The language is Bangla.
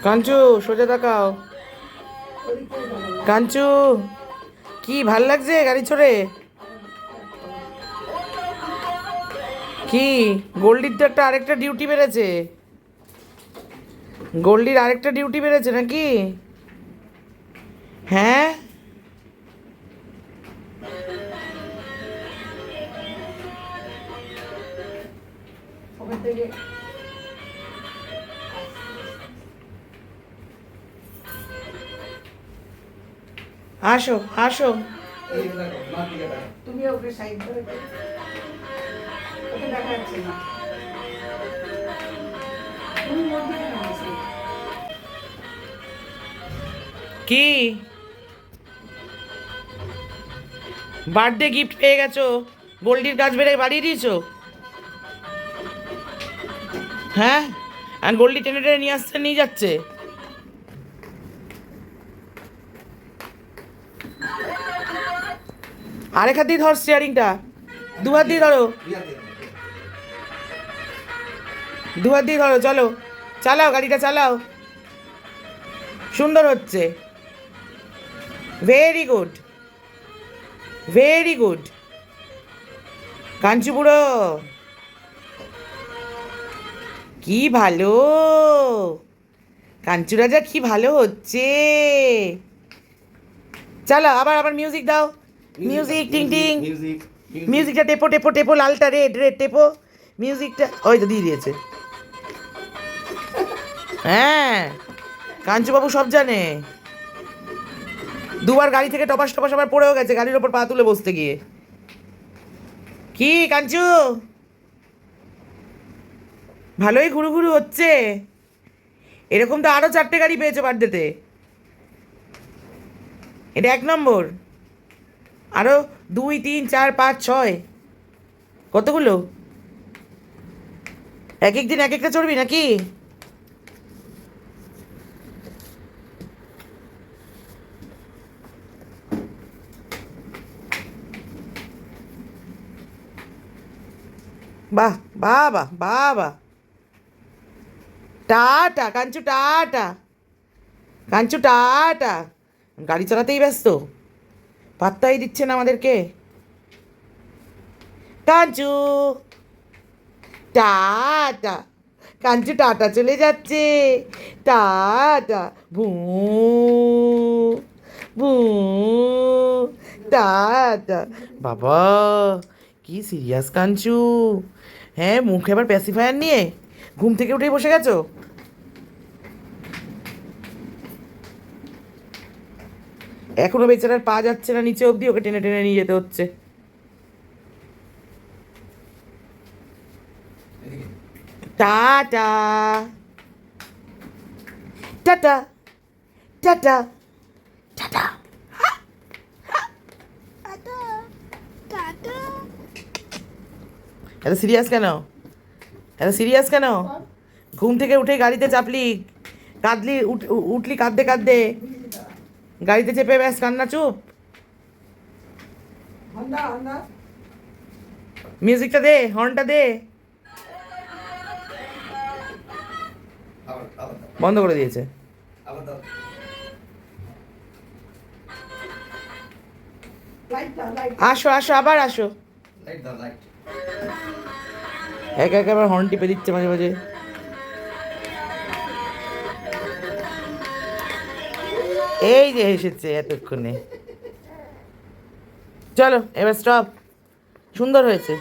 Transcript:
কাঞ্চু সোজা তাকাও। কাঞ্চু কি ভাল লাগছে গাড়ি চড়ে? কি গোল্ডির তো একটা আরেকটা ডিউটি বেড়েছে, গোল্ডির আরেকটা ডিউটি বেড়েছে নাকি? হ্যাঁ আসো আসো। তুমি ওকে সাইড করে ওকে দেখা যাচ্ছে না। তুমি মধ্যে কেন আছো? কি বার্থডে গিফট পেয়ে গেছো? গোল্ডির গাছ বেড়ে বাড়িয়ে দিয়েছো? হ্যাঁ, আর গোল্ডি টেনে টেনে নিয়ে আসছে, নিয়ে যাচ্ছে। আরেক হাত দিয়ে ধর স্টিয়ারিংটা, দু হাত দিয়ে ধরো, দু হাত দিয়ে ধরো। চলো চালাও, গাড়িটা চালাও, সুন্দর হচ্ছে। ভেরি গুড, ভেরি গুড কাঞ্চু বুড়ো, কি ভালো কাঞ্চু রাজা, কি ভালো হচ্ছে। চলো আবার আবার মিউজিক দাও, মিউজিক টিং টিং, মিউজিকটা টেপো টেপো টেপো, লালটা রেড রেড টেপো মিউজিকটা। ওই তো দিয়ে দিয়েছে। হ্যাঁ কাঞ্চুবাবু সব জানে, দুবার গাড়ি থেকে টপাস টপাস আবার পড়েও গেছে গাড়ির ওপর পা তুলে বসতে গিয়ে। কি কাঞ্চু ভালোই ঘুরু ঘুরু হচ্ছে। এরকম তো আরও 4টে গাড়ি পেয়েছো বার্থডেতে, এটা 1 নম্বর। আরও 2 3 4 5 6 কতগুলো? এক এক দিন এক একটা চড়বি নাকি? বাহ বাহ বাহ বাহ বাহ, টাটা কাঞ্চু, টাটা কাঞ্চু, টাটা। গাড়ি চালাতেই ব্যস্ত, পাত্তাই দিচ্ছে না আমাদেরকে। কাঞ্চু টাটা, কাঞ্চু টাটা চলে যাচ্ছে, টাটা। ভু ভু টাটা। বাবা কি সিরিয়াস কাঞ্চু। হ্যাঁ মুখে আবার প্যাসিফায়ার নিয়ে ঘুম থেকে উঠেই বসে গেছো? এখনো বেচারার পা যাচ্ছে না নিচে অবধি, ওকে টেনে টেনে নিয়ে যেতে হচ্ছে। Tata tata tata tata. এত সিরিয়াস কেন, এত সিরিয়াস কেন? ঘুম থেকে উঠে গাড়িতে চাপলি, কাঁদলি, উঠলি কাঁদতে কাঁদতে, গাড়িতে চেপে ব্যাস কান্না চুপ। মিউজিকটা দে, হর্নটা দে। বন্ধ করে দিয়েছে। আসো আসো আবার আসো। একা একা আবার হর্ন টিপে দিচ্ছে মাঝে মাঝে। এই যে এসেছে এতক্ষণে। চলো এবার স্টপ, সুন্দর হয়েছে।